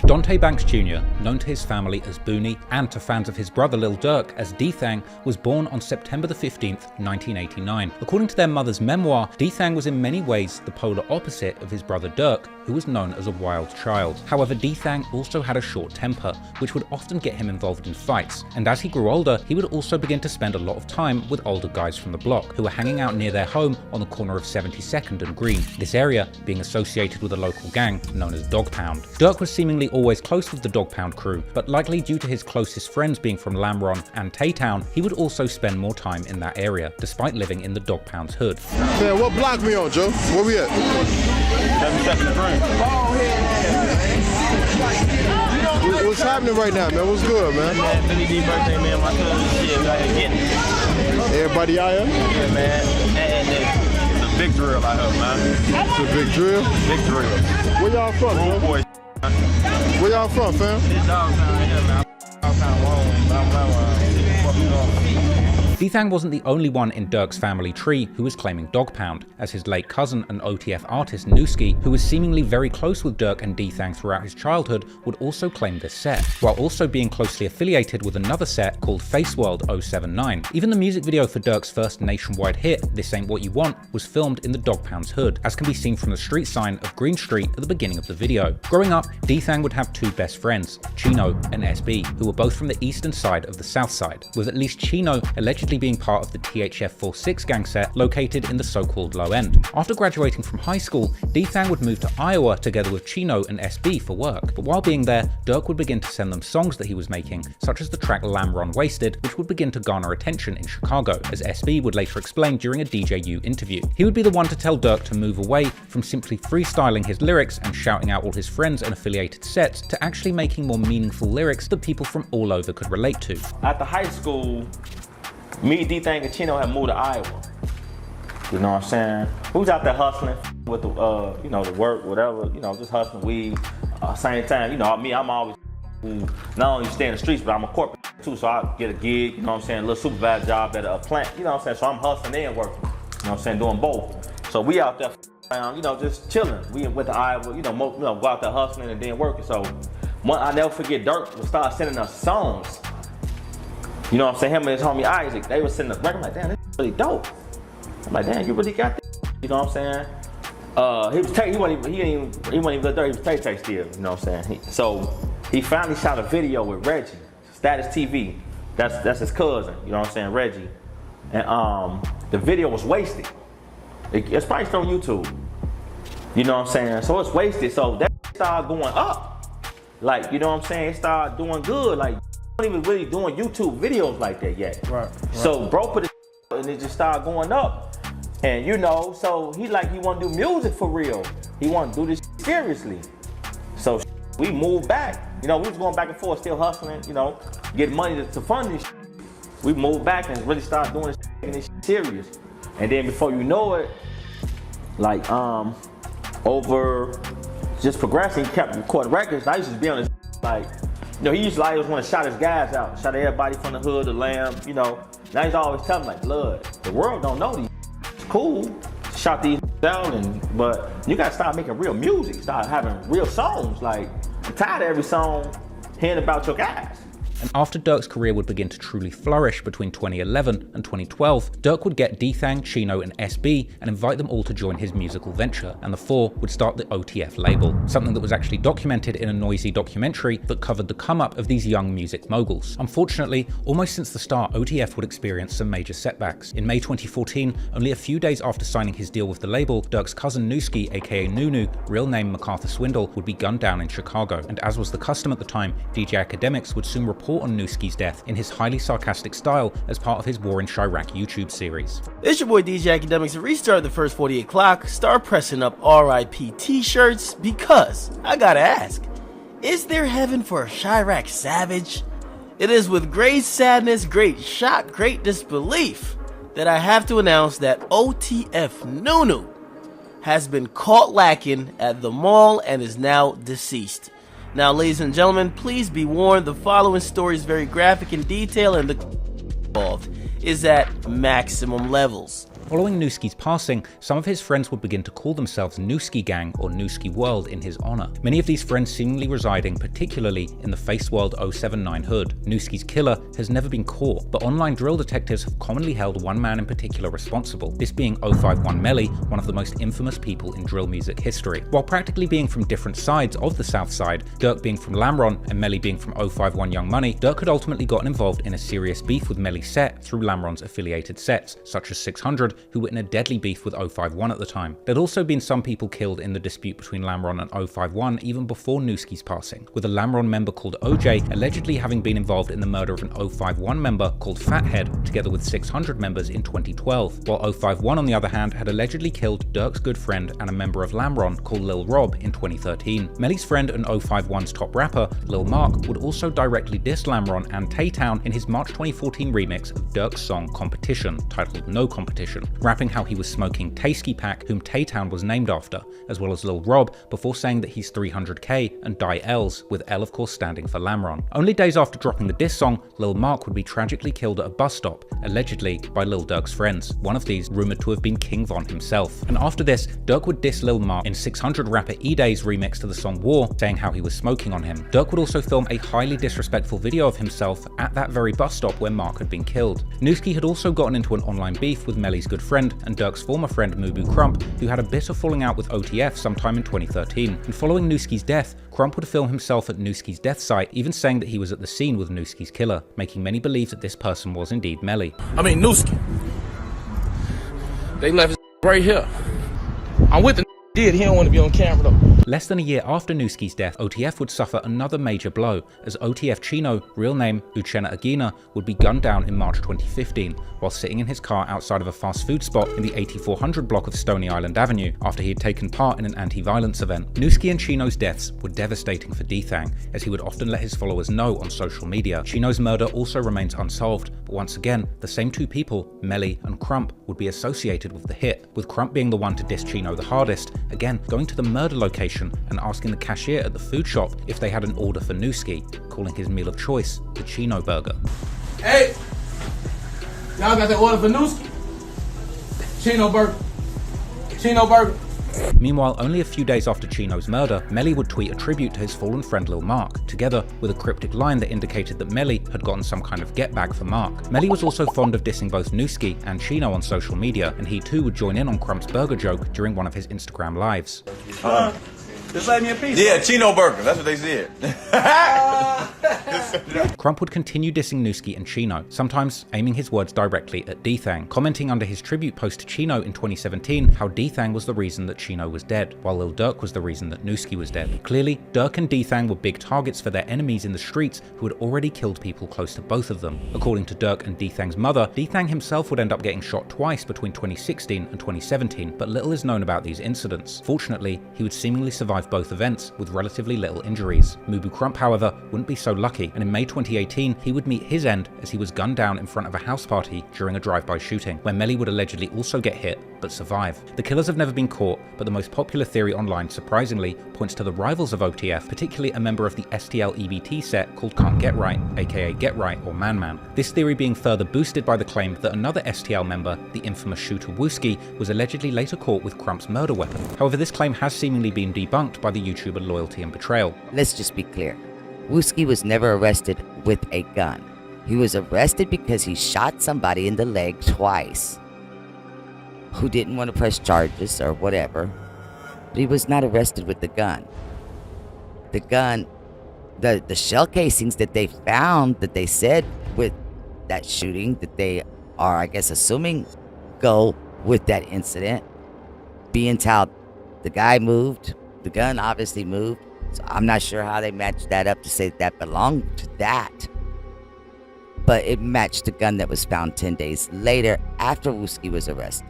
Dante Banks Jr., known to his family as Booney and to fans of his brother Lil Durk as D-Thang, was born on September the 15th, 1989. According to their mother's memoir, D-Thang was in many ways the polar opposite of his brother Durk, who was known as a wild child. However, D-Thang also had a short temper, which would often get him involved in fights, and as he grew older, he would also begin to spend a lot of time with older guys from the block, who were hanging out near their home on the corner of 72nd and Green, this area being associated with a local gang known as Dog Pound. Durk was seemingly always close with the Dog Pound crew, but likely due to his closest friends being from Lamron and Tay-Town, he would also spend more time in that area, despite living in the Dog Pound's hood. Man, what block we on, Joe? Where we at? 77 What's happening right now, man? What's good, man? Man, Billy D birthday, man. My cousin, shit, like, getting it. Everybody out here? Yeah, man. And it's a big drill out here, man. It's a big drill? Big drill. Where y'all from, Road Joe? boy. Where y'all from, fam? This dog pound right here, man. Dog pound wrong, but I'm what we doing? D-Thang wasn't the only one in Durk's family tree who was claiming Dog Pound, as his late cousin and OTF artist Nuski, who was seemingly very close with Durk and D-Thang throughout his childhood, would also claim this set, while also being closely affiliated with another set called Face World 079. Even the music video for Durk's first nationwide hit, This Ain't What You Want, was filmed in the Dog Pound's hood, as can be seen from the street sign of Green Street at the beginning of the video. Growing up, D-Thang would have two best friends, Chino and SB, who were both from the eastern side of the south side, with at least Chino allegedly being part of the THF 46 gang set located in the so-called low end. After graduating from high school, D-Thang would move to Iowa together with Chino and SB for work, but while being there, Durk would begin to send them songs that he was making, such as the track Lamron Wasted, which would begin to garner attention in Chicago, as SB would later explain during a DJU interview. He would be the one to tell Durk to move away from simply freestyling his lyrics and shouting out all his friends and affiliated sets to actually making more meaningful lyrics that people from all over could relate to. After high school, me, D-Thang and Chino had moved to Iowa. You know what I'm saying? We was out there hustling with the, you know, the work, whatever, you know, just hustling weed. Same time, you know, I'm always who not only stay in the streets, but I'm a corporate too, so I get a gig, you know what I'm saying, a little supervisor job at a plant, you know what I'm saying, so I'm hustling and working, you know what I'm saying, doing both. So we out there around, you know, just chilling. We went to Iowa, you know, go out there hustling and then working. So I never forget, Durk would start sending us songs. You know what I'm saying? Him and his homie Isaac, they were sending us records. I'm like, damn, this is really dope. I'm like, damn, you really got this. You know what I'm saying? He wasn't even Lil Durk, he was Tay-Tay still, you know what I'm saying? So he finally shot a video with Reggie, Status TV. That's his cousin, you know what I'm saying, Reggie. And the video was wasted. It's probably still on YouTube. You know what I'm saying? So it's wasted, so that started going up. Like, you know what I'm saying? It started doing good. Like, not even really doing YouTube videos like that yet. Right. So bro put it and it just started going up. And you know, so he want to do music for real. He want to do this seriously. So we moved back. You know, we was going back and forth, still hustling, you know, getting money to fund this. We moved back and really started doing this serious. And then before you know it, like over just progressing, he kept recording records. I used to be on this like, you know, he used to always want to shout his guys out, shout everybody from the hood, the lamb, you know. Now he's always telling me, like, blood, the world don't know these. It's cool to shout these out, but you gotta start making real music, start having real songs. Like, I'm tired of every song hearing about your guys. And after Durk's career would begin to truly flourish between 2011 and 2012, Durk would get D-Thang, Chino and SB and invite them all to join his musical venture, and the four would start the OTF label, something that was actually documented in a noisy documentary that covered the come-up of these young music moguls. Unfortunately, almost since the start, OTF would experience some major setbacks. In May 2014, only a few days after signing his deal with the label, Durk's cousin Nuski, aka Nunu, real name MacArthur Swindle, would be gunned down in Chicago, and as was the custom at the time, DJ Academics would soon report on Nuski's death in his highly sarcastic style as part of his War in Chirac YouTube series. It's your boy DJ Academics. To restart the first 48 clock, start pressing up RIP t-shirts, because I gotta ask, is there heaven for a Chirac savage? It is with great sadness, great shock, great disbelief that I have to announce that OTF Nunu has been caught lacking at the mall and is now deceased. Now, ladies and gentlemen, please be warned, the following story is very graphic in detail and the involved is at maximum levels. Following Nuski's passing, some of his friends would begin to call themselves Nuski Gang or Nuski World in his honor. Many of these friends seemingly residing particularly in the Face World 079 hood. Nuski's killer has never been caught, but online drill detectives have commonly held one man in particular responsible, this being 051 Melly, one of the most infamous people in drill music history. While practically being from different sides of the South Side, Durk being from Lamron and Melly being from 051 Young Money, Durk had ultimately gotten involved in a serious beef with Melly's set through Lamron's affiliated sets, such as 600, who were in a deadly beef with 051 at the time. There'd also been some people killed in the dispute between Lamron and 051 even before Nuski's passing, with a Lamron member called OJ allegedly having been involved in the murder of an 051 member called Fathead, together with 600 members in 2012, while 051 on the other hand had allegedly killed Durk's good friend and a member of Lamron called Lil Rob in 2013. Melly's friend and 051's top rapper, Lil Mark, would also directly diss Lamron and Tay-Town in his March 2014 remix of Durk's song Competition, titled No Competition, rapping how he was smoking Tasty Pack, whom Tay-Town was named after, as well as Lil Rob, before saying that he's 300k and die L's, with L of course standing for Lamron. Only days after dropping the diss song, Lil Mark would be tragically killed at a bus stop, allegedly by Lil Durk's friends, one of these rumoured to have been King Von himself. And after this, Durk would diss Lil Mark in 600 rapper E-Day's remix to the song War, saying how he was smoking on him. Durk would also film a highly disrespectful video of himself at that very bus stop where Mark had been killed. Nuski had also gotten into an online beef with Melly's good friend and Durk's former friend Mubu Crump, who had a bitter falling out with OTF sometime in 2013. And following Nuski's death, Crump would film himself at Nuski's death site, even saying that he was at the scene with Nuski's killer, making many believe that this person was indeed Melly. I mean, Nuski. They left his right here. I'm with the did. He don't want to be on camera though. Less than a year after Nuski's death, OTF would suffer another major blow, as OTF Chino, real name Uchenna Aguina, would be gunned down in March 2015, while sitting in his car outside of a fast food spot in the 8400 block of Stony Island Avenue, after he had taken part in an anti-violence event. Nuski and Chino's deaths were devastating for D-Thang, as he would often let his followers know on social media. Chino's murder also remains unsolved, but once again, the same two people, Melly and Crump, would be associated with the hit, with Crump being the one to diss Chino the hardest, again going to the murder location and asking the cashier at the food shop if they had an order for Nuski, calling his meal of choice the Chino burger. Hey, y'all got that order for Nuski? Chino burger. Chino burger. Meanwhile, only a few days after Chino's murder, Melly would tweet a tribute to his fallen friend Lil Mark, together with a cryptic line that indicated that Melly had gotten some kind of get back for Mark. Melly was also fond of dissing both Nuski and Chino on social media, and he too would join in on Crump's burger joke during one of his Instagram lives. Just let me a piece. Yeah, Chino burger. That's what they said. Crump would continue dissing Nuski and Chino, sometimes aiming his words directly at DThang, commenting under his tribute post to Chino in 2017 how DThang was the reason that Chino was dead, while Lil Durk was the reason that Nuski was dead. Clearly, Durk and DThang were big targets for their enemies in the streets who had already killed people close to both of them. According to Durk and DThang's mother, DThang himself would end up getting shot twice between 2016 and 2017, but little is known about these incidents. Fortunately, he would seemingly survive both events with relatively little injuries. Mubu Crump, however, wouldn't be so lucky, and in May 2018, he would meet his end as he was gunned down in front of a house party during a drive-by shooting, where Melly would allegedly also get hit, but survive. The killers have never been caught, but the most popular theory online, surprisingly, points to the rivals of OTF, particularly a member of the STL EBT set called Can't Get Right, aka Get Right or Man Man. This theory being further boosted by the claim that another STL member, the infamous shooter Wooski, was allegedly later caught with Crump's murder weapon. However, this claim has seemingly been debunked by the YouTuber Loyalty and Betrayal. Let's just be clear. Wooski was never arrested with a gun. He was arrested because he shot somebody in the leg twice who didn't want to press charges or whatever, but he was not arrested with the gun. The gun, the shell casings that they found, that they said with that shooting, that they are, I guess, assuming go with that incident, being how the guy moved, the gun obviously moved. So I'm not sure how they matched that up to say that belonged to that. But it matched the gun that was found 10 days later after Wooski was arrested.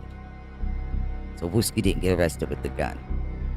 So Wooski didn't get arrested with the gun.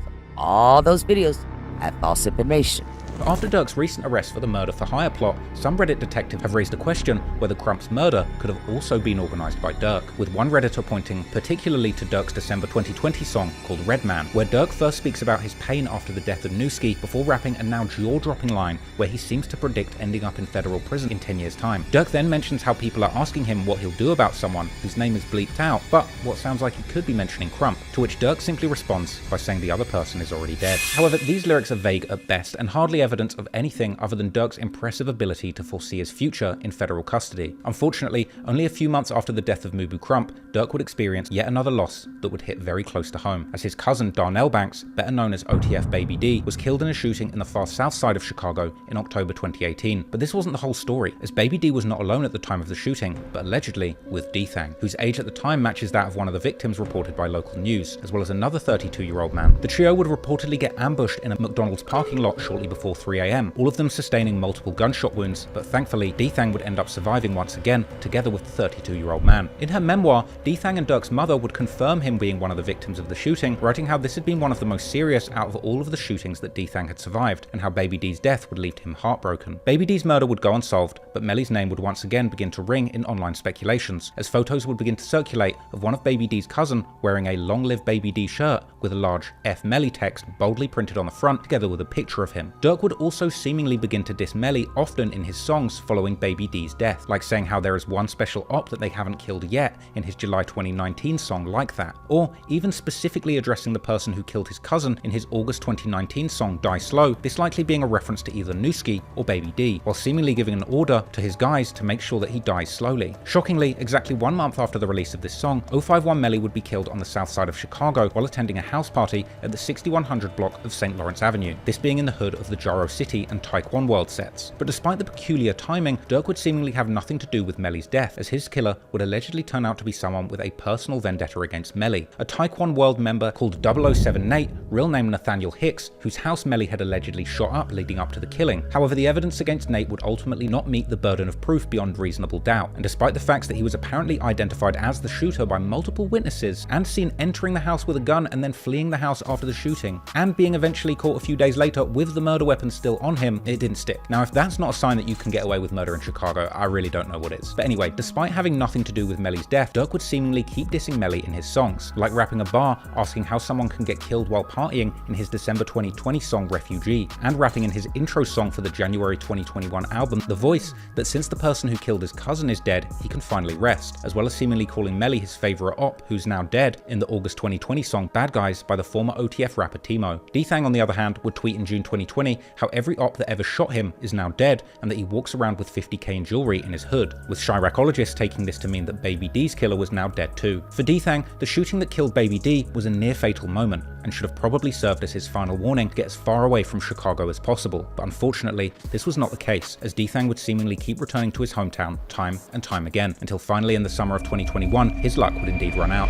So all those videos have false information. But after Durk's recent arrest for the murder-for-hire plot, some Reddit detectives have raised a question whether Crump's murder could have also been organised by Durk, with one Redditor pointing particularly to Durk's December 2020 song called Red Man, where Durk first speaks about his pain after the death of Nuski before rapping a now jaw-dropping line where he seems to predict ending up in federal prison in 10 years' time. Durk then mentions how people are asking him what he'll do about someone whose name is bleeped out, but what sounds like he could be mentioning Crump, to which Durk simply responds by saying the other person is already dead. However, these lyrics are vague at best and hardly evidence of anything other than Durk's impressive ability to foresee his future in federal custody. Unfortunately, only a few months after the death of Mubu Crump, Durk would experience yet another loss that would hit very close to home, as his cousin Darnell Banks, better known as OTF Baby D, was killed in a shooting in the far south side of Chicago in October 2018. But this wasn't the whole story, as Baby D was not alone at the time of the shooting, but allegedly with D-Thang, whose age at the time matches that of one of the victims reported by local news, as well as another 32-year-old man. The trio would reportedly get ambushed in a McDonald's parking lot shortly before 3 AM, all of them sustaining multiple gunshot wounds, but thankfully D-Thang would end up surviving once again, together with the 32-year-old man. In her memoir, D-Thang and Durk's mother would confirm him being one of the victims of the shooting, writing how this had been one of the most serious out of all of the shootings that D-Thang had survived, and how Baby D's death would leave him heartbroken. Baby D's murder would go unsolved, but Melly's name would once again begin to ring in online speculations, as photos would begin to circulate of one of Baby D's cousin wearing a Long Live Baby D shirt with a large F Melly text boldly printed on the front, together with a picture of him. Durk would also seemingly begin to diss Melly often in his songs following Baby D's death, like saying how there is one special op that they haven't killed yet in his July 2019 song Like That, or even specifically addressing the person who killed his cousin in his August 2019 song Die Slow, this likely being a reference to either Nuski or Baby D, while seemingly giving an order to his guys to make sure that he dies slowly. Shockingly, exactly 1 month after the release of this song, 051 Melly would be killed on the south side of Chicago while attending a house party at the 6100 block of St. Lawrence Avenue, this being in the hood of the Jaro City and Taekwon World sets. But despite the peculiar timing, Durk would seemingly have nothing to do with Melly's death, as his killer would allegedly turn out to be someone with a personal vendetta against Melly, a Taekwon World member called 007 Nate, real name Nathaniel Hicks, whose house Melly had allegedly shot up leading up to the killing. However, the evidence against Nate would ultimately not meet the burden of proof beyond reasonable doubt, and despite the facts that he was apparently identified as the shooter by multiple witnesses, and seen entering the house with a gun and then fleeing the house after the shooting, and being eventually caught a few days later with the murder weapon still on him, it didn't stick. Now, if that's not a sign that you can get away with murder in Chicago, I really don't know what is. But anyway, despite having nothing to do with Melly's death, Durk would seemingly keep dissing Melly in his songs, like rapping a bar asking how someone can get killed while partying in his December 2020 song Refugee, and rapping in his intro song for the January 2021 album The Voice that since the person who killed his cousin is dead, he can finally rest, as well as seemingly calling Melly his favourite op, who's now dead, in the August 2020 song Bad Guys by the former OTF rapper Timo. D-Thang, on the other hand, would tweet in June 2020 how every op that ever shot him is now dead, and that he walks around with 50k in jewelry in his hood, with Chiracologists taking this to mean that Baby D's killer was now dead too. For D-Thang, the shooting that killed Baby D was a near fatal moment, and should have probably served as his final warning to get as far away from Chicago as possible, but unfortunately, this was not the case, as D-Thang would seemingly keep returning to his hometown time and time again, until finally in the summer of 2021, his luck would indeed run out.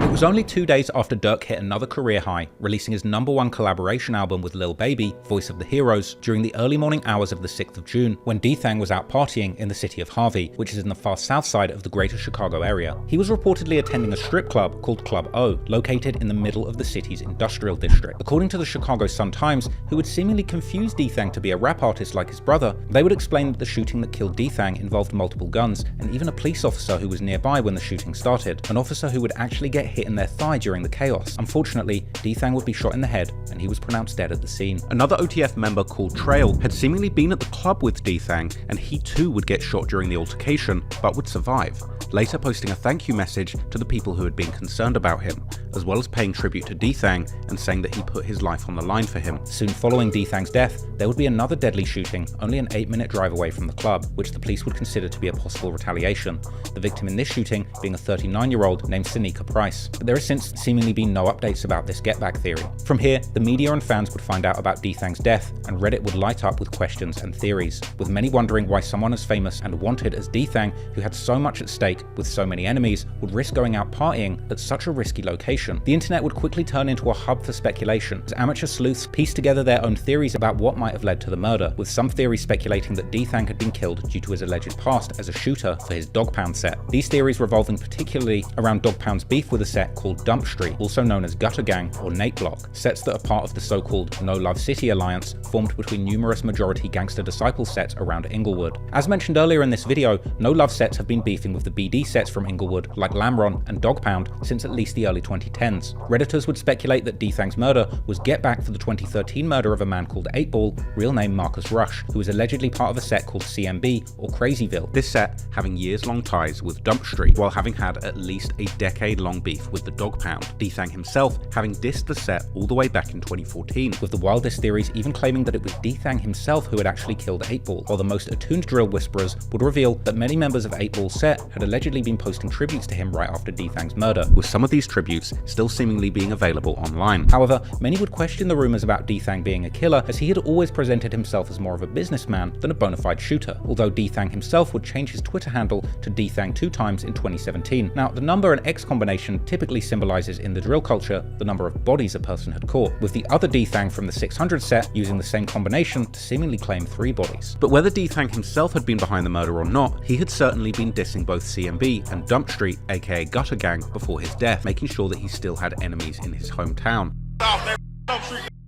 It was only 2 days after Durk hit another career high, releasing his #1 collaboration album with Lil Baby, Voice of the Heroes, during the early morning hours of the 6th of June, when D-Thang was out partying in the city of Harvey, which is in the far south side of the greater Chicago area. He was reportedly attending a strip club called Club O, located in the middle of the city's industrial district. According to the Chicago Sun-Times, who would seemingly confuse D-Thang to be a rap artist like his brother, they would explain that the shooting that killed D-Thang involved multiple guns, and even a police officer who was nearby when the shooting started, an officer who would actually get hit in their thigh during the chaos. Unfortunately, D-Thang would be shot in the head, and he was pronounced dead at the scene. Another OTF member called Trail had seemingly been at the club with D-Thang, and he too would get shot during the altercation, but would survive, later posting a thank you message to the people who had been concerned about him, as well as paying tribute to D-Thang and saying that he put his life on the line for him. Soon following D-Thang's death, there would be another deadly shooting, only an 8-minute drive away from the club, which the police would consider to be a possible retaliation, the victim in this shooting being a 39-year-old named Seneca Price. But there has since seemingly been no updates about this get-back theory. From here, the media and fans would find out about D-Thang's death, and Reddit would light up with questions and theories, with many wondering why someone as famous and wanted as D-Thang, who had so much at stake with so many enemies, would risk going out partying at such a risky location. The internet would quickly turn into a hub for speculation, as amateur sleuths pieced together their own theories about what might have led to the murder, with some theories speculating that D-Thang had been killed due to his alleged past as a shooter for his Dog Pound set. These theories revolving particularly around Dog Pound's beef with a set called Dump Street, also known as Gutter Gang or Nate Block, sets that are part of the so-called No Love City alliance formed between numerous majority gangster disciple sets around Inglewood. As mentioned earlier in this video, No Love sets have been beefing with the BD sets from Inglewood like Lamron and Dog Pound since at least the early 2010s. Redditors would speculate that D-Thang's murder was get back for the 2013 murder of a man called 8-Ball, real name Marcus Rush, who was allegedly part of a set called CMB or Crazyville. This set having years-long ties with Dump Street, while having had at least a decade-long beef with the Dog Pound. D-Thang himself having dissed the set all the way back in 2014, with the wildest theories even claiming that it was D-Thang himself who had actually killed 8-Ball, while the most attuned drill whisperers would reveal that many members of 8-Ball's set had allegedly been posting tributes to him right after D-Thang's murder, with some of these tributes still seemingly being available online. However, many would question the rumors about D-Thang being a killer, as he had always presented himself as more of a businessman than a bona fide shooter, although D-Thang himself would change his Twitter handle to D-Thang 2 times in 2017. Now, the number and X combination typically symbolizes in the drill culture the number of bodies a person had caught, with the other D-Thang from the 600 set using the same combination to seemingly claim 3 bodies. But whether D-Thang himself had been behind the murder or not, he had certainly been dissing both CMB and Dump Street, aka Gutter Gang, before his death, making sure that he still had enemies in his hometown.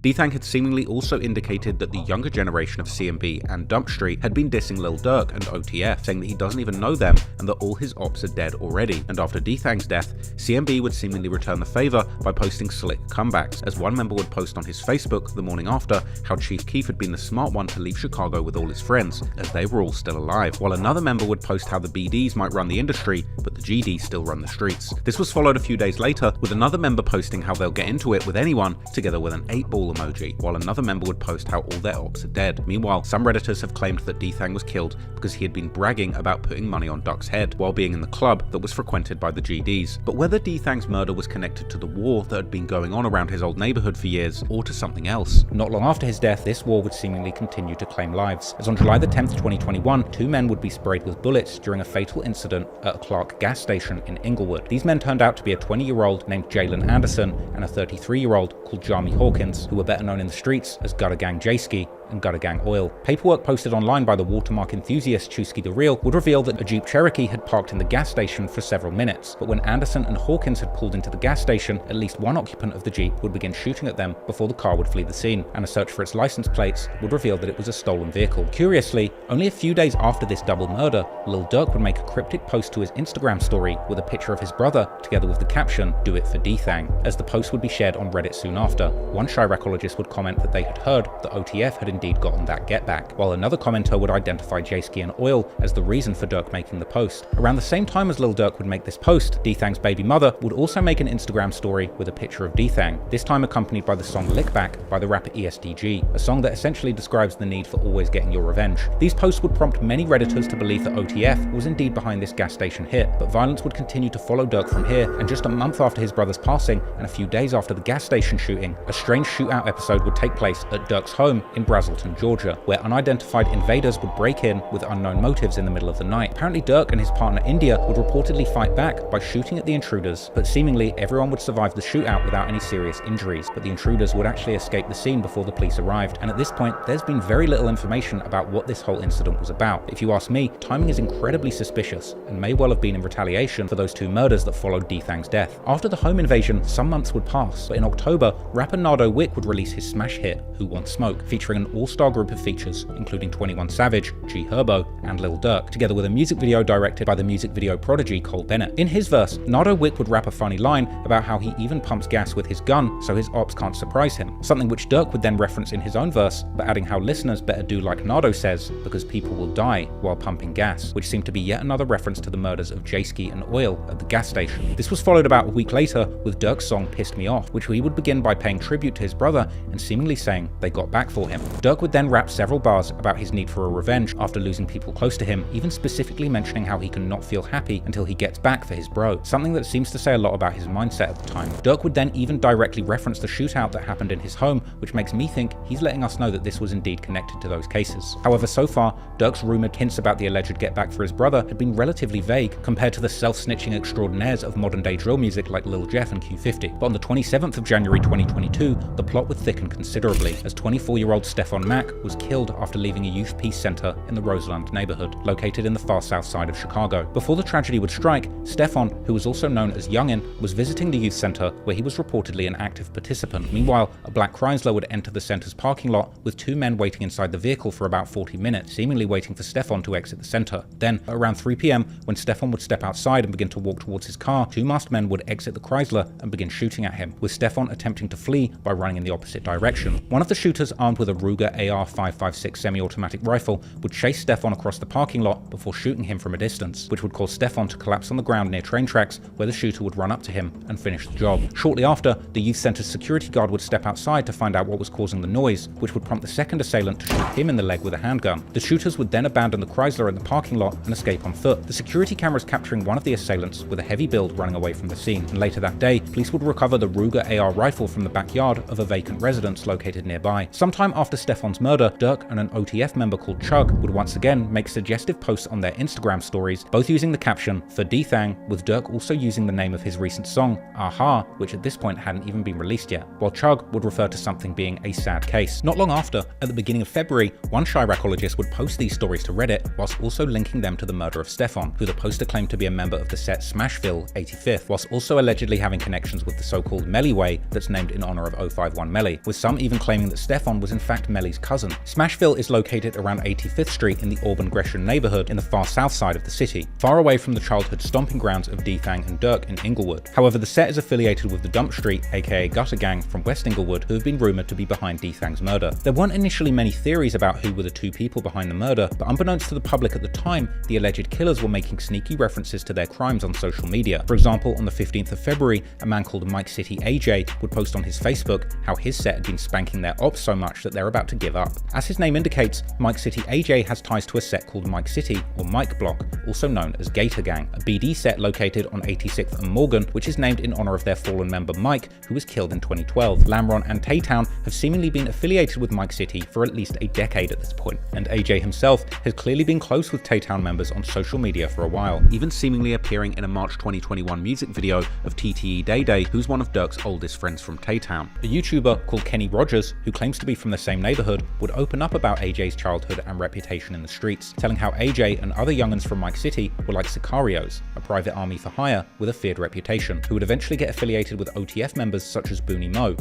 D-Thang had seemingly also indicated that the younger generation of CMB and Dump Street had been dissing Lil Durk and OTF, saying that he doesn't even know them and that all his ops are dead already. And after D-Thang's death, CMB would seemingly return the favor by posting slick comebacks, as one member would post on his Facebook the morning after how Chief Keef had been the smart one to leave Chicago with all his friends, as they were all still alive, while another member would post how the BDs might run the industry, but the GDs still run the streets. This was followed a few days later with another member posting how they'll get into it with anyone, together with an 8-Ball emoji, while another member would post how all their ops are dead. Meanwhile, some Redditors have claimed that D-Thang was killed because he had been bragging about putting money on Duck's head while being in the club that was frequented by the GDs. But whether D-Thang's murder was connected to the war that had been going on around his old neighborhood for years, or to something else. Not long after his death, this war would seemingly continue to claim lives, as on July the 10th, 2021, 2 men would be sprayed with bullets during a fatal incident at a Clark gas station in Inglewood. These men turned out to be a 20-year-old named Jalen Anderson and a 33-year-old called Jamie Hawkins, who were better known in the streets as Gutter Gang J-Ski and Gutter Gang Oil. Paperwork posted online by the watermark enthusiast Chusky the Real would reveal that a Jeep Cherokee had parked in the gas station for several minutes, but when Anderson and Hawkins had pulled into the gas station, at least one occupant of the Jeep would begin shooting at them before the car would flee the scene, and a search for its license plates would reveal that it was a stolen vehicle. Curiously, only a few days after this double murder, Lil Durk would make a cryptic post to his Instagram story with a picture of his brother, together with the caption, "Do it for D-Thang," as the post would be shared on Reddit soon after. One Chiracologist would comment that they had heard that OTF had indeed gotten that get back, while another commenter would identify J-Ski and Oil as the reason for Durk making the post. Around the same time as Lil Durk would make this post, D-Thang's baby mother would also make an Instagram story with a picture of D-Thang, this time accompanied by the song Lick Back by the rapper ESDG, a song that essentially describes the need for always getting your revenge. These posts would prompt many Redditors to believe that OTF was indeed behind this gas station hit, but violence would continue to follow Durk from here, and just a month after his brother's passing and a few days after the gas station shooting, a strange shootout episode would take place at Durk's home in Brazelton, Georgia, where unidentified invaders would break in with unknown motives in the middle of the night. Apparently Durk and his partner India would reportedly fight back by shooting at the intruders, but seemingly everyone would survive the shootout without any serious injuries, but the intruders would actually escape the scene before the police arrived, and at this point there's been very little information about what this whole incident was about. If you ask me, timing is incredibly suspicious and may well have been in retaliation for those 2 murders that followed D-Thang's death. After the home invasion, some months would pass, but in October, rapper Nardo Wick would release his smash hit, Who Wants Smoke, featuring an all-star group of features, including 21 Savage, G Herbo, and Lil Durk, together with a music video directed by the music video prodigy Cole Bennett. In his verse, Nardo Wick would rap a funny line about how he even pumps gas with his gun so his ops can't surprise him, something which Durk would then reference in his own verse, but adding how listeners better do like Nardo says, because people will die while pumping gas, which seemed to be yet another reference to the murders of J-Ski and Oil at the gas station. This was followed about a week later with Durk's song Pissed Me Off, which he would begin by paying tribute to his brother and seemingly saying they got back for him. Durk would then rap several bars about his need for a revenge after losing people close to him, even specifically mentioning how he can not feel happy until he gets back for his bro, something that seems to say a lot about his mindset at the time. Durk would then even directly reference the shootout that happened in his home, which makes me think he's letting us know that this was indeed connected to those cases. However, so far, Durk's rumoured hints about the alleged get back for his brother had been relatively vague compared to the self-snitching extraordinaires of modern day drill music like Lil Jeff and Q50. But on the 27th of January 2022, the plot would thicken considerably as 24-year-old Stephon Stephon Mack was killed after leaving a youth peace center in the Roseland neighborhood, located in the far south side of Chicago. Before the tragedy would strike, Stephon, who was also known as Youngin, was visiting the youth center where he was reportedly an active participant. Meanwhile, a black Chrysler would enter the center's parking lot with two men waiting inside the vehicle for about 40 minutes, seemingly waiting for Stephon to exit the center. Then, at around 3 p.m, when Stephon would step outside and begin to walk towards his car, two masked men would exit the Chrysler and begin shooting at him, with Stephon attempting to flee by running in the opposite direction. One of the shooters, armed with a Ruger AR-556 semi-automatic rifle, would chase Stephon across the parking lot before shooting him from a distance, which would cause Stephon to collapse on the ground near train tracks, where the shooter would run up to him and finish the job. Shortly after, the youth center's security guard would step outside to find out what was causing the noise, which would prompt the second assailant to shoot him in the leg with a handgun. The shooters would then abandon the Chrysler in the parking lot and escape on foot, the security cameras capturing one of the assailants with a heavy build running away from the scene. And later that day, police would recover the Ruger AR rifle from the backyard of a vacant residence located nearby. Sometime after Stephon's murder, Durk and an OTF member called Chug would once again make suggestive posts on their Instagram stories, both using the caption "for DThang," with Durk also using the name of his recent song, Aha, which at this point hadn't even been released yet, while Chug would refer to something being a sad case. Not long after, at the beginning of February, one Chiracologist would post these stories to Reddit, whilst also linking them to the murder of Stephon, who the poster claimed to be a member of the set Smashville 85th, whilst also allegedly having connections with the so-called Melly Way that's named in honor of 051 Melly, with some even claiming that Stephon was in fact Melly's cousin. Smashville is located around 85th Street in the Auburn-Gresham neighborhood in the far south side of the city, far away from the childhood stomping grounds of D-Thang and Durk in Inglewood. However, the set is affiliated with the Dump Street, aka Gutter Gang, from West Inglewood, who have been rumored to be behind D-Thang's murder. There weren't initially many theories about who were the two people behind the murder, but unbeknownst to the public at the time, the alleged killers were making sneaky references to their crimes on social media. For example, on the 15th of February, a man called Mike City AJ would post on his Facebook how his set had been spanking their ops so much that they're about to give up. As his name indicates, Mike City AJ has ties to a set called Mike City, or Mike Block, also known as Gator Gang, a BD set located on 86th and Morgan, which is named in honor of their fallen member Mike, who was killed in 2012. Lamron and Taytown have seemingly been affiliated with Mike City for at least a decade at this point, and AJ himself has clearly been close with Taytown members on social media for a while, even seemingly appearing in a March 2021 music video of TTE Day Day, who's one of Durk's oldest friends from Taytown. A YouTuber called Kenny Rogers, who claims to be from the same neighborhood, would open up about AJ's childhood and reputation in the streets, telling how AJ and other young'uns from Mike City were like sicarios, a private army for hire with a feared reputation, who would eventually get affiliated with OTF members such as Booney Mo.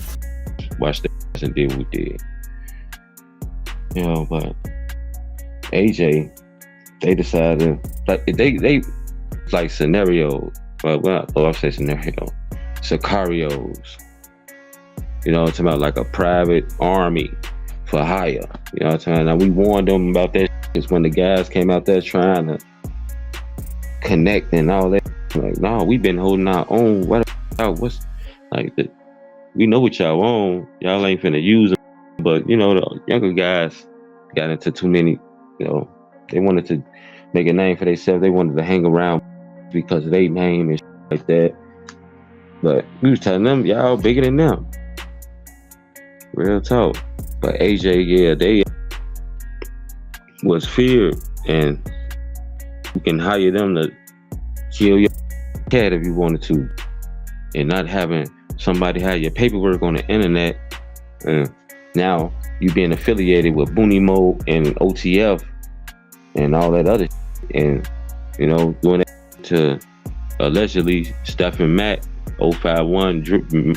Watch the and did what we did. You know, but AJ, they decided, like, they like scenarios, but I say scenario, sicarios. You know what I'm talking about, like a private army for hire. You know what I'm saying? Now, we warned them about that shit when the guys came out there trying to connect and all that. Like, no, we've been holding our own. What's like the, we know what y'all on. Y'all ain't finna use them. But, you know, the younger guys got into too many, you know, they wanted to make a name for themselves. They wanted to hang around because of their name and shit like that. But we was telling them, y'all bigger than them. Real talk. But AJ, yeah, they was feared, and you can hire them to kill your cat if you wanted to, and not having somebody have your paperwork on the internet. Now you being affiliated with Booney Mo and OTF and all that other shit, and you know, doing that to allegedly Stephon Mack, 051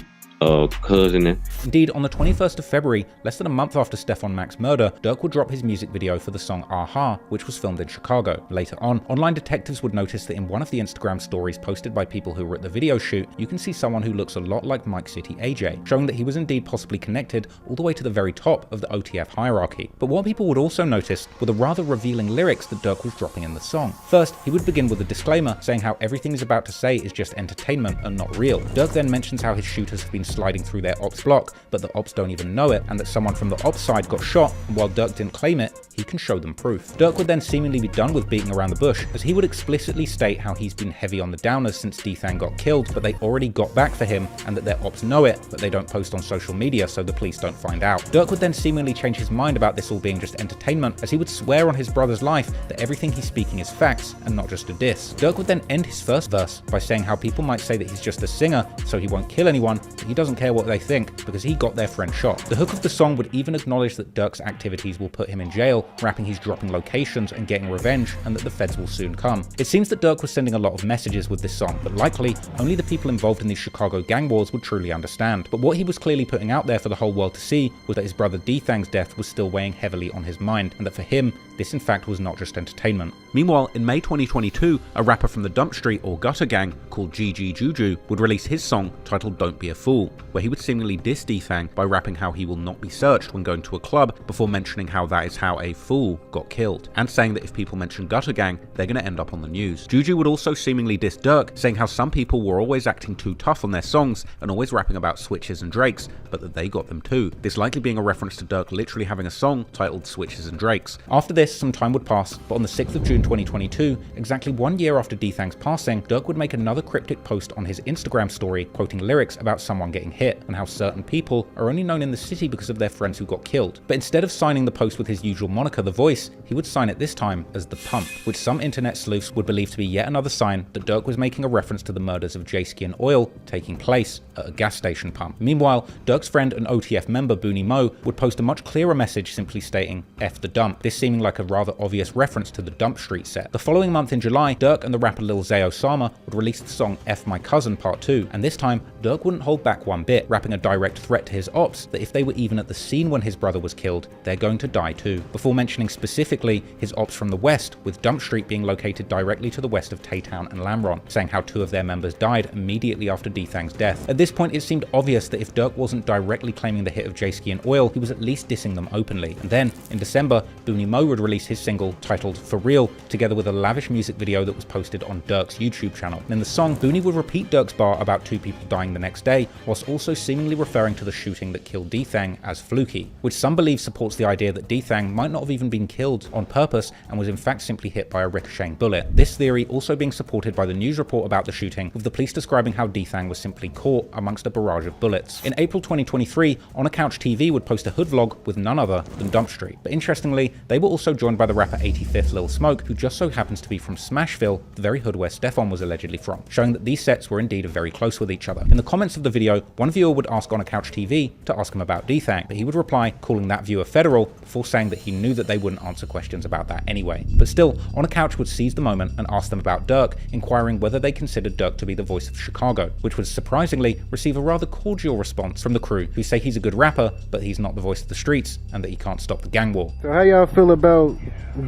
cousin. Indeed, on the 21st of February, less than a month after Stephon Mack's murder, Durk would drop his music video for the song Aha, which was filmed in Chicago. Later on, online detectives would notice that in one of the Instagram stories posted by people who were at the video shoot, you can see someone who looks a lot like Mike City AJ, showing that he was indeed possibly connected all the way to the very top of the OTF hierarchy. But what people would also notice were the rather revealing lyrics that Durk was dropping in the song. First, he would begin with a disclaimer saying how everything he's about to say is just entertainment and not real. Durk then mentions how his shooters have been sliding through their ops block, but the ops don't even know it, and that someone from the ops side got shot, and while Durk didn't claim it, he can show them proof. Durk would then seemingly be done with beating around the bush, as he would explicitly state how he's been heavy on the downers since D-Thang got killed, but they already got back for him, and that their ops know it, but they don't post on social media so the police don't find out. Durk would then seemingly change his mind about this all being just entertainment, as he would swear on his brother's life that everything he's speaking is facts and not just a diss. Durk would then end his first verse by saying how people might say that he's just a singer, so he won't kill anyone, but he he doesn't care what they think because he got their friend shot. The hook of the song would even acknowledge that Durk's activities will put him in jail, rapping he's dropping locations and getting revenge, and that the feds will soon come. It seems that Durk was sending a lot of messages with this song, but likely only the people involved in these Chicago gang wars would truly understand. But what he was clearly putting out there for the whole world to see was that his brother D-Thang's death was still weighing heavily on his mind, and that for him, this in fact was not just entertainment. Meanwhile, in May 2022, a rapper from the Dump Street or Gutter Gang called GG Juju would release his song titled Don't Be a Fool, where he would seemingly diss D-Thang by rapping how he will not be searched when going to a club before mentioning how that is how a fool got killed, and saying that if people mention Gutter Gang, they're going to end up on the news. Juju would also seemingly diss Durk, saying how some people were always acting too tough on their songs and always rapping about Switches and Drakes, but that they got them too. This likely being a reference to Durk literally having a song titled Switches and Drakes. After this, some time would pass, but on the 6th of June 2022, exactly 1 year after D-Thang's passing, Durk would make another cryptic post on his Instagram story quoting lyrics about someone getting hit and how certain people are only known in the city because of their friends who got killed. But instead of signing the post with his usual moniker, The Voice, he would sign it this time as The Pump, which some internet sleuths would believe to be yet another sign that Durk was making a reference to the murders of J-Ski and Oil taking place at a gas station pump. Meanwhile, Durk's friend and OTF member Booney Mo would post a much clearer message simply stating F the dump, this seeming like a rather obvious reference to the Dump Street set. The following month in July, Durk and the rapper Lil Zay Osama would release the song F My Cousin Part 2, and this time Durk wouldn't hold back one bit, rapping a direct threat to his ops that if they were even at the scene when his brother was killed, they're going to die too, before mentioning specifically his ops from the west, with Dump Street being located directly to the west of Taytown and Lamron, saying how 2 of their members died immediately after D-Thang's death. At this point, it seemed obvious that if Durk wasn't directly claiming the hit of J-Ski and Oil, he was at least dissing them openly. And then, in December, Booney Mo would release his single titled For Real, together with a lavish music video that was posted on Durk's YouTube channel. And in the song, Booney would repeat Durk's bar about 2 people dying the next day, whilst also seemingly referring to the shooting that killed D-Thang as fluky, which some believe supports the idea that D-Thang might not have even been killed on purpose and was in fact simply hit by a ricocheting bullet. This theory also being supported by the news report about the shooting, with the police describing how D-Thang was simply caught amongst a barrage of bullets. In April 2023, On a Couch TV would post a hood vlog with none other than Dump Street. But interestingly, they were also joined by the rapper 85th Lil Smoke, who just so happens to be from Smashville, the very hood where Stephon was allegedly from, showing that these sets were indeed very close with each other. In the comments of the video, one viewer would ask On a Couch TV to ask him about D-Thang, but he would reply calling that viewer federal before saying that he knew that they wouldn't answer questions about that anyway. But still, On a Couch would seize the moment and ask them about Durk, inquiring whether they considered Durk to be the voice of Chicago, which would surprisingly receive a rather cordial response from the crew, who say he's a good rapper, but he's not the voice of the streets, and that he can't stop the gang war. So how y'all feel about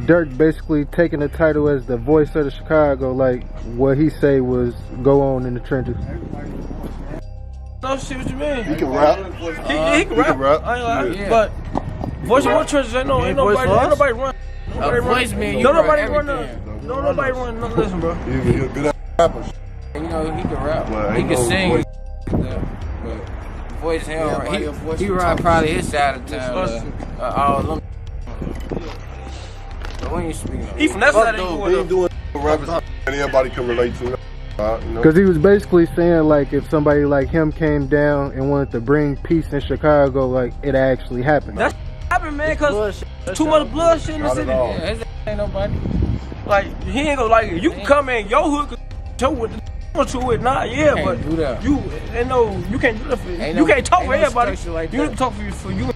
Durk basically taking the title as the voice of the Chicago, like what he say was go on in the trenches? No, shit, what you mean? He can rap. He can rap. I ain't lying. But voice of what trenches? Ain't nobody run. Nobody run. No, listen, bro. He a good rapper. You know, he can rap. Well, he can sing. But voice, he run probably his side of town. All of them. But when you speak, he from that side of he ain't doing rappers and everybody can relate to. Because he was basically saying, like, if somebody like him came down and wanted to bring peace in Chicago, like, it actually happened. That happened, man, because too much blood shit in the city. Yeah, his ain't nobody. Like, he ain't gonna like it. You can come in your hood, show what the want to it, nah, yeah, but you ain't no, you can't do that for you can't talk for everybody. Like you can talk for you.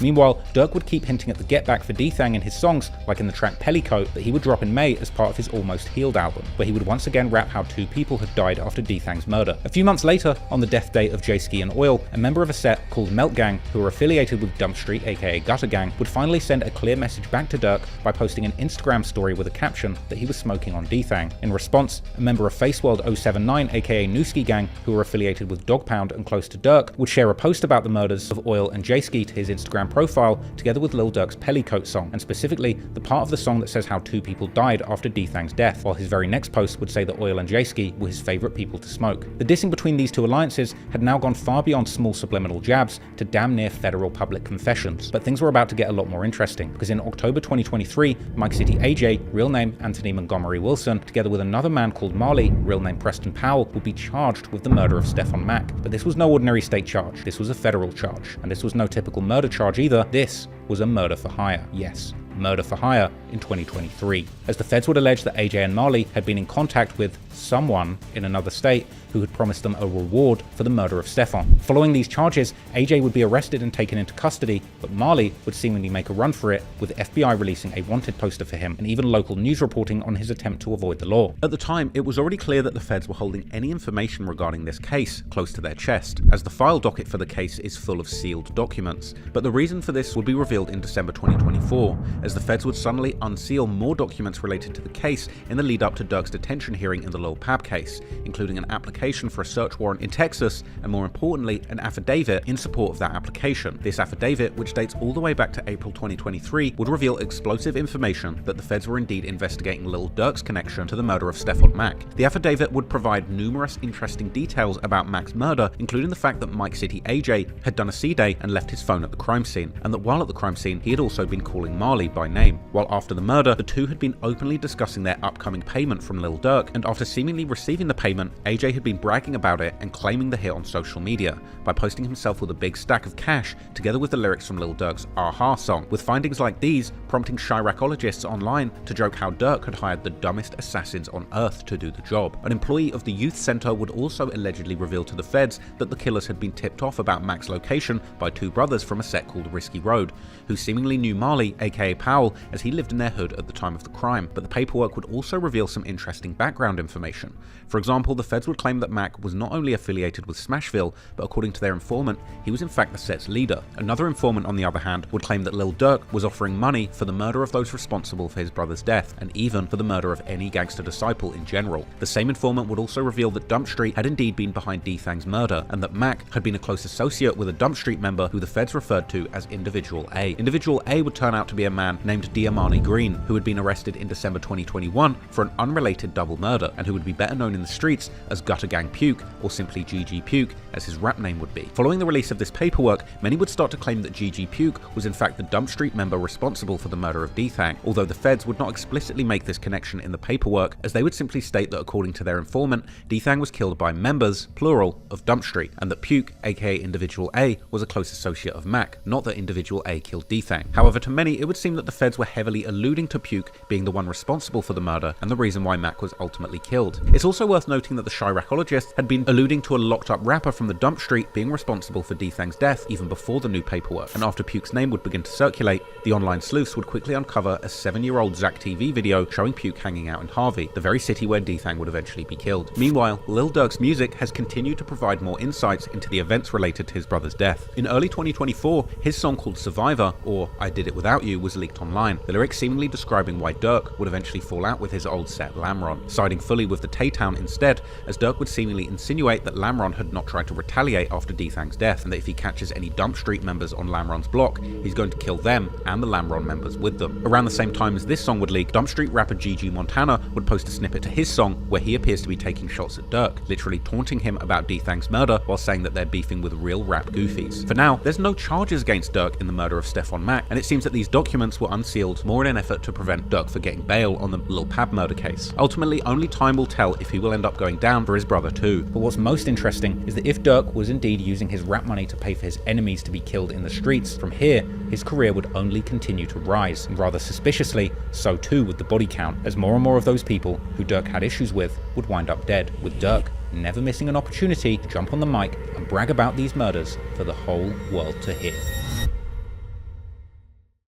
Meanwhile, Durk would keep hinting at the get back for D-Thang in his songs, like in the track Pellicoat that he would drop in May as part of his Almost Healed album, where he would once again rap how 2 people had died after D-Thang's murder. A few months later, on the death date of J-Ski and Oil, a member of a set called Melt Gang, who were affiliated with Dump Street aka Gutter Gang, would finally send a clear message back to Durk by posting an Instagram story with a caption that he was smoking on D-Thang. In response, a member of Faceworld 079 aka Nuski Gang, who were affiliated with Dog Pound and close to Durk, would share a post about the murders of Oil and J-Ski to his Instagram profile, together with Lil Durk's Pellicoat song, and specifically the part of the song that says how 2 people died after D-Thang's death, while his very next post would say that Oil and J-Ski were his favourite people to smoke. The dissing between these 2 alliances had now gone far beyond small subliminal jabs to damn near federal public confessions, but things were about to get a lot more interesting, because in October 2023, Mike City AJ, real name Anthony Montgomery Wilson, together with another man called Marley, real name Preston Powell, would be charged with the murder of Stephon Mack. But this was no ordinary state charge, this was a federal charge, and this was no typical murder charge either, this was a murder for hire. Yes, murder for hire in 2023, as the feds would allege that AJ and Marley had been in contact with someone in another state who had promised them a reward for the murder of Stephon. Following these charges, AJ would be arrested and taken into custody, but Marley would seemingly make a run for it, with the FBI releasing a wanted poster for him and even local news reporting on his attempt to avoid the law. At the time, it was already clear that the feds were holding any information regarding this case close to their chest, as the file docket for the case is full of sealed documents. But the reason for this would be revealed in December 2024, as the feds would suddenly unseal more documents related to the case in the lead up to Durk's detention hearing in the Lil Pab case, including an application for a search warrant in Texas, and more importantly, an affidavit in support of that application. This affidavit, which dates all the way back to April 2023, would reveal explosive information that the feds were indeed investigating Lil Durk's connection to the murder of Stephon Mack. The affidavit would provide numerous interesting details about Mack's murder, including the fact that Mike City AJ had done a C-Day and left his phone at the crime scene, and that while at the crime scene, he had also been calling Marley by name. While after the murder, the two had been openly discussing their upcoming payment from Lil Durk, and after seemingly receiving the payment, AJ had been bragging about it and claiming the hit on social media by posting himself with a big stack of cash together with the lyrics from Lil Durk's Aha song, with findings like these prompting Chiracologists online to joke how Durk had hired the dumbest assassins on earth to do the job. An employee of the youth center would also allegedly reveal to the feds that the killers had been tipped off about Mack's location by two brothers from a set called Risky Road, who seemingly knew Marley, aka Powell, as he lived in their hood at the time of the crime. But the paperwork would also reveal some interesting background information. For example, the feds would claim that Mack was not only affiliated with Smashville, but according to their informant, he was in fact the set's leader. Another informant, on the other hand, would claim that Lil Durk was offering money for the murder of those responsible for his brother's death, and even for the murder of any gangster disciple in general. The same informant would also reveal that Dump Street had indeed been behind D-Thang's murder, and that Mack had been a close associate with a Dump Street member who the feds referred to as Individual A. Individual A would turn out to be a man named Diamani Green, who had been arrested in December 2021 for an unrelated double murder, and who would be better known in the streets as Gutter Gang Puke, or simply GG Puke, as his rap name would be. Following the release of this paperwork, many would start to claim that GG Puke was in fact the Dump Street member responsible for the murder of D-Thang, although the feds would not explicitly make this connection in the paperwork, as they would simply state that according to their informant, D-Thang was killed by members, plural, of Dump Street, and that Puke, aka Individual A, was a close associate of Mack, not that Individual A killed D-Thang. However, to many, it would seem that the feds were heavily alluding to Puke being the one responsible for the murder and the reason why Mack was ultimately killed. It's also worth noting that the Chiracologists had been alluding to a locked up rapper from the Dump Street being responsible for D-Thang's death even before the new paperwork, and after Puke's name would begin to circulate, the online sleuths would quickly uncover a 7-year-old Zach TV video showing Puke hanging out in Harvey, the very city where D-Thang would eventually be killed. Meanwhile, Lil Durk's music has continued to provide more insights into the events related to his brother's death. In early 2024, his song called Survivor, or I Did It Without You, was leaked online, the lyrics seemingly describing why Durk would eventually fall out with his old set Lamron, siding fully with the Tay-Town instead, as Durk would seemingly insinuate that Lamron had not tried to retaliate after D-Thang's death, and that if he catches any Dump Street members on Lamron's block, he's going to kill them and the Lamron members with them. Around the same time as this song would leak, Dump Street rapper GG Montana would post a snippet to his song where he appears to be taking shots at Durk, literally taunting him about D-Thang's murder while saying that they're beefing with real rap goofies. For now, there's no charges against Durk in the murder of Stephon Mack, and it seems that these documents were unsealed more in an effort to prevent Durk from getting bail on the Lil Pab murder case. Ultimately, only time will tell if he will end up going down for his brother too. But what's most interesting is that if Durk was indeed using his rap money to pay for his enemies to be killed in the streets, from here, his career would only continue to rise, and rather suspiciously, so too would the body count, as more and more of those people who Durk had issues with would wind up dead, with Durk never missing an opportunity to jump on the mic and brag about these murders for the whole world to hear.